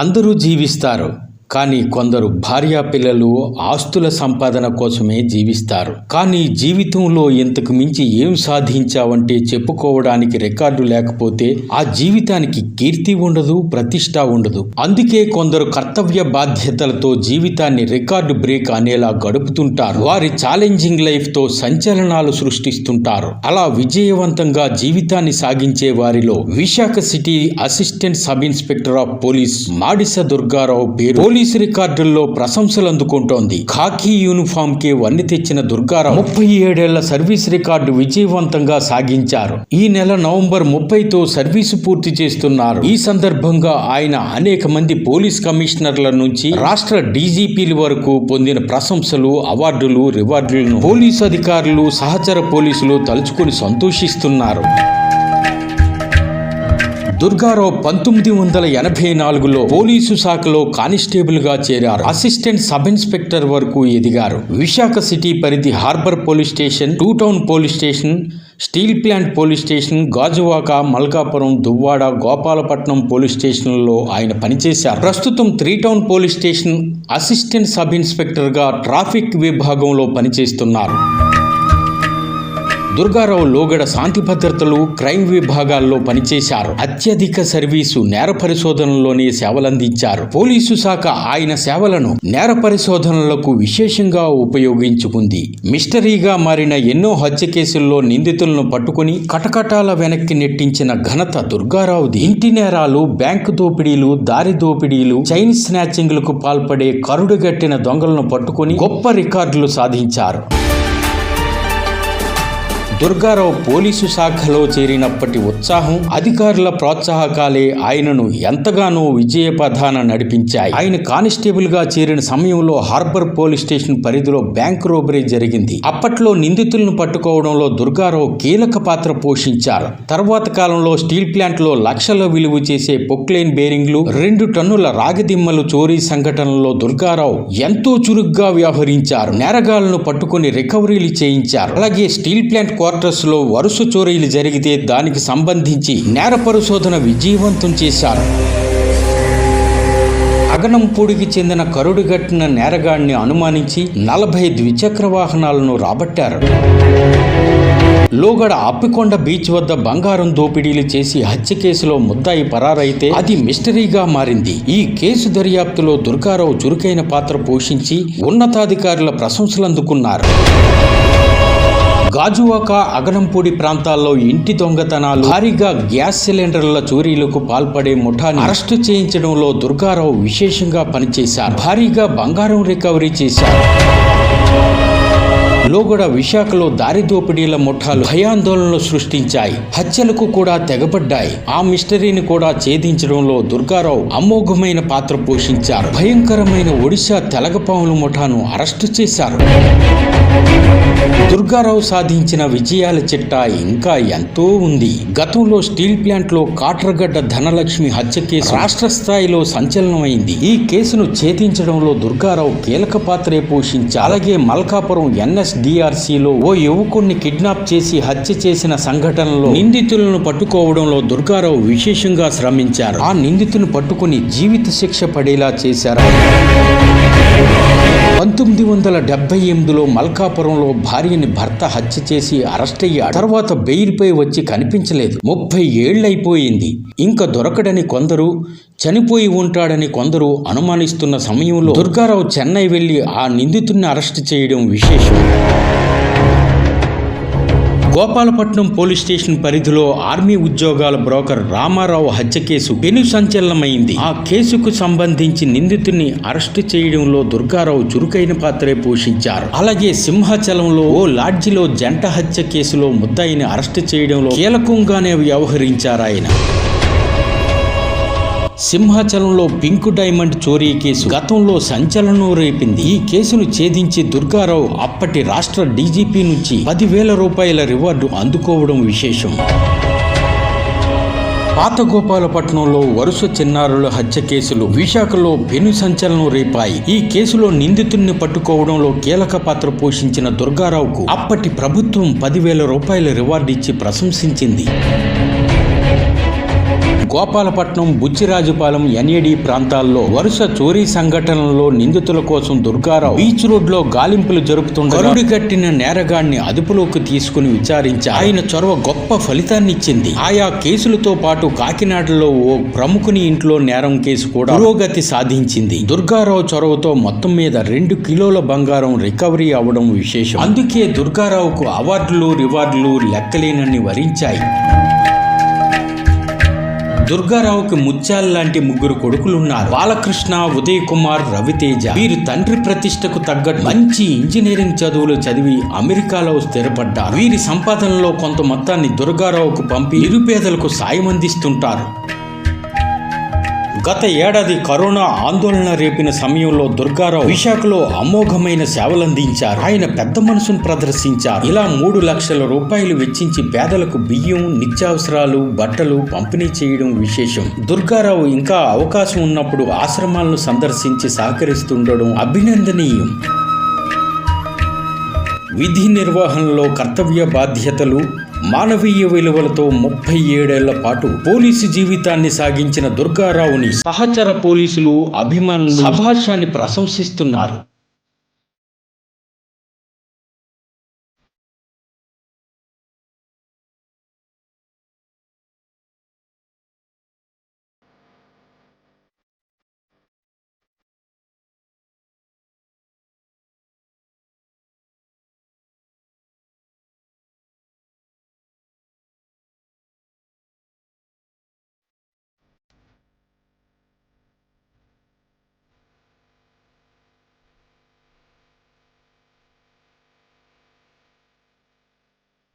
అందరూ జీవిస్తారు, కానీ కొందరు భార్యా పిల్లలు ఆస్తుల సంపాదన కోసమే జీవిస్తారు. కానీ జీవితంలో ఇంతకు మించి ఏం సాధించావంటే చెప్పుకోవడానికి రికార్డు లేకపోతే ఆ జీవితానికి కీర్తి ఉండదు, ప్రతిష్ట ఉండదు. అందుకే కొందరు కర్తవ్య బాధ్యతలతో జీవితాన్ని రికార్డు బ్రేక్ అనేలా గడుపుతుంటారు. వారి ఛాలెంజింగ్ లైఫ్ తో సంచలనాలు సృష్టిస్తుంటారు. అలా విజయవంతంగా జీవితాన్ని సాగించే వారిలో Visakha city assistant sub inspector of police Madisa Durga Rao పేరు పోలీసు రికార్డుల్లో ప్రశంసలు అందుకుంటోంది. ఖాకీ యూనిఫామ్ కి వన్నె తెచ్చిన దుర్గారావు 37 ఏళ్ల సర్వీస్ రికార్డు విజయవంతంగా సాగించారు. ఈ నెల నవంబర్ 30తో సర్వీసు పూర్తి చేస్తున్నారు. ఈ సందర్భంగా ఆయన అనేక మంది పోలీస్ కమిషనర్ల నుంచి రాష్ట్ర డీజీపీల వరకు పొందిన ప్రశంసలు, అవార్డులు, రివార్డులను పోలీసు అధికారులు, సహచర పోలీసులు తలుచుకుని సంతోషిస్తున్నారు. దుర్గారావు 1984లో పోలీసు శాఖలో కానిస్టేబుల్ గా చేరారు. అసిస్టెంట్ సబ్ ఇన్స్పెక్టర్ వరకు ఎదిగారు. విశాఖ సిటీ పరిధి harbour police station, 2 town police station, steel plant police station, Gajuwaka, Malkapuram, Duvvada, Gopalapatnam police స్టేషన్లలో ఆయన పనిచేశారు. ప్రస్తుతం 3 town police station assistant sub inspector గా ట్రాఫిక్ విభాగంలో పనిచేస్తున్నారు. దుర్గారావు లోగడ శాంతి భద్రతలు, క్రైమ్ విభాగాల్లో పనిచేశారు. అత్యధిక సర్వీసు నేర పరిశోధనలోనే సేవలందించారు. పోలీసు శాఖ ఆయన సేవలను నేర పరిశోధనలకు విశేషంగా ఉపయోగించుకుంది. మిస్టరీగా మారిన ఎన్నో హత్య కేసుల్లో నిందితులను పట్టుకుని కటకటాల వెనక్కి నెట్టించిన ఘనత దుర్గారావుది. ఇంటి నేరాలు, బ్యాంకు దోపిడీలు, దారి దోపిడీలు, చైన్ స్నాచింగ్లకు పాల్పడే కరుడుగట్టిన దొంగలను పట్టుకుని గొప్ప రికార్డులు సాధించారు. దుర్గారావు పోలీసు శాఖలో చేరినప్పటి ఉత్సాహం, అధికారుల ప్రోత్సాహకాలే ఆయనను ఎంతగానో విజయపథాన నడిపించాయి. ఆయన కానిస్టేబుల్ గా చేరిన సమయంలో హార్బర్ పోలీస్ స్టేషన్ పరిధిలో బ్యాంక్ రోబరీ జరిగింది. అప్పట్లో నిందితులను పట్టుకోవడంలో దుర్గారావు కీలక పాత్ర పోషించారు. తర్వాత కాలంలో స్టీల్ ప్లాంట్ లో లక్షల విలువ చేసే పొక్లైన్ బేరింగ్లు, 2 టన్నుల రాగిదిమ్మలు చోరీ సంఘటనలో దుర్గారావు ఎంతో చురుగ్గా వ్యవహరించారు. నేరగాళ్లను పట్టుకుని రికవరీలు చేయించారు. అలాగే స్టీల్ ప్లాంట్ క్వార్టర్స్ లో వరుస చోరీలు జరిగితే దానికి సంబంధించి నేర పరిశోధన విజయవంతం చేశారు. అగనంపూడికి చెందిన కరుడుగట్టిన నేరగాడిని అనుమానించి 40 ద్విచక్ర వాహనాలను రాబట్టారు. లోగడ అప్పికొండ బీచ్ వద్ద బంగారం దోపిడీలు చేసి హత్య కేసులో ముద్దాయి పరారైతే అది మిస్టరీగా మారింది. ఈ కేసు దర్యాప్తులో దుర్గారావు చురుకైన పాత్ర పోషించి ఉన్నతాధికారుల ప్రశంసలు అందుకున్నారు. గాజువాక, అగనంపూడి ప్రాంతాల్లో ఇంటి దొంగతనాలు, భారీగా గ్యాస్ సిలిండర్ల చోరీలకు పాల్పడే ముఠాని అరెస్టు చేయించడంలో దుర్గారావు విశేషంగా పనిచేశారు. భారీగా బంగారం రికవరీ చేశారు. లోగడ విశాఖలో దారి దోపిడీల ముఠాలు భయాందోళనలు సృష్టించాయి. హత్యలకు కూడా తెగబడ్డాయి. ఆ మిస్టరీని కూడా ఛేదించడంలో దుర్గారావు అమోఘమైన పాత్ర పోషించారు. భయంకరమైన ఒడిశా తెలగపాముల ముఠాను అరెస్టు చేశారు. దుర్గారావు సాధించిన విజయాల చిట్టా ఇంకా ఎంతో ఉంది. గతంలో స్టీల్ ప్లాంట్ లో కాట్రగడ్డ ధనలక్ష్మి హత్య కేసు రాష్ట్ర స్థాయిలో సంచలనమైంది. ఈ కేసును ఛేదించడంలో దుర్గారావు కీలక పాత్రే పోషించారు. అలాగే మల్కాపురం NSDRCలో ఓ యువకుడిని కిడ్నాప్ చేసి హత్య చేసిన సంఘటనలో నిందితులను పట్టుకోవడంలో దుర్గారావు విశేషంగా శ్రమించారు. ఆ నిందితుని పట్టుకుని జీవిత శిక్ష పడేలా చేశారు. 1978లో మల్కాపురంలో భార్యని భర్త హత్య చేసి అరెస్ట్ అయ్యాడు. తర్వాత బెయిల్పై వచ్చి కనిపించలేదు. 30 ఏళ్లైపోయింది. ఇంకా దొరకడని కొందరు, చనిపోయి ఉంటాడని కొందరు అనుమానిస్తున్న సమయంలో దుర్గారావు చెన్నై వెళ్లి ఆ నిందితుడిని అరెస్ట్ చేయడం విశేషం. గోపాలపట్నం పోలీస్ స్టేషన్ పరిధిలో ఆర్మీ ఉద్యోగాల బ్రోకర్ రామారావు హత్య కేసు పెను సంచలనమైంది. ఆ కేసుకు సంబంధించి నిందితుడిని అరెస్టు చేయడంలో దుర్గారావు చురుకైన పాత్రే పోషించారు. అలాగే సింహాచలంలో ఓ లాడ్జిలో జంట హత్య కేసులో ముద్దాయిని అరెస్టు చేయడంలో కీలకంగానే వ్యవహరించారు ఆయన. సింహాచలంలో పింక్ డైమండ్ చోరీ కేసు గతంలో సంచలనం రేపింది. ఈ కేసును ఛేదించి దుర్గారావు అప్పటి రాష్ట్ర డీజీపీ నుంచి 10,000 రూపాయల రివార్డు అందుకోవడం విశేషం. పాత గోపాలపట్నంలో వరుస చిన్నారుల హత్య కేసులు విశాఖలో పెను సంచలనం రేపాయి. ఈ కేసులో నిందితుడిని పట్టుకోవడంలో కీలక పాత్ర పోషించిన దుర్గారావుకు అప్పటి ప్రభుత్వం 10,000 రూపాయల రివార్డు ఇచ్చి ప్రశంసించింది. గోపాలపట్నం, బుచ్చిరాజుపాలెం, ఎన్ఏడి ప్రాంతాల్లో వరుస చోరీ సంఘటనల్లో నిందితుల కోసం దుర్గారావు బీచ్ రోడ్ లో గాలింపులు జరుపుతుండగా కరుడుగట్టిన నేరగాడిని అదుపులోకి తీసుకుని విచారించారు. ఆయన చొరవ గొప్ప ఫలితాన్నిచ్చింది. ఆయా కేసులతో పాటు కాకినాడలో ఓ ప్రముఖుని ఇంట్లో నేరం కేసు కూడా పురోగతి సాధించింది. దుర్గారావు చొరవతో మొత్తం మీద 2 కిలోల బంగారం రికవరీ అవడం విశేషం. అందుకే దుర్గారావుకు అవార్డులు, రివార్డులు లెక్కలేనన్ని వరించాయి. దుర్గారావుకి ముత్యాల లాంటి 3 కొడుకులున్నారు. బాలకృష్ణ, ఉదయ్ కుమార్, రవితేజ. వీరు తండ్రి ప్రతిష్టకు తగ్గట్టు మంచి ఇంజనీరింగ్ చదువులు చదివి అమెరికాలో స్థిరపడ్డారు. వీరి సంపాదనలో కొంత మొత్తాన్ని దుర్గారావుకు పంపి నిరుపేదలకు సాయం అందిస్తుంటారు. గత ఏడాది కరోనా ఆందోళన రేపిన సమయంలో దుర్గారావు విశాఖలో అమోఘమైన సేవలందించారు. ఆయన పెద్ద మనసును ప్రదర్శించారు. ఇలా 3 లక్షల రూపాయలు వెచ్చించి పేదలకు బియ్యం, నిత్యావసరాలు, బట్టలు పంపిణీ చేయడం విశేషం. దుర్గారావు ఇంకా అవకాశం ఉన్నప్పుడు ఆశ్రమాలను సందర్శించి సహకరిస్తుండడం అభినందనీయం. విధి నిర్వహణలో కర్తవ్య బాధ్యతలు, మానవీయ విలువలతో 37 ఏళ్ల పాటు పోలీసు జీవితాన్ని సాగించిన దుర్గారావుని సహచర పోలీసులు, అభిమానులు శభాష్ అని ప్రశంసిస్తున్నారు.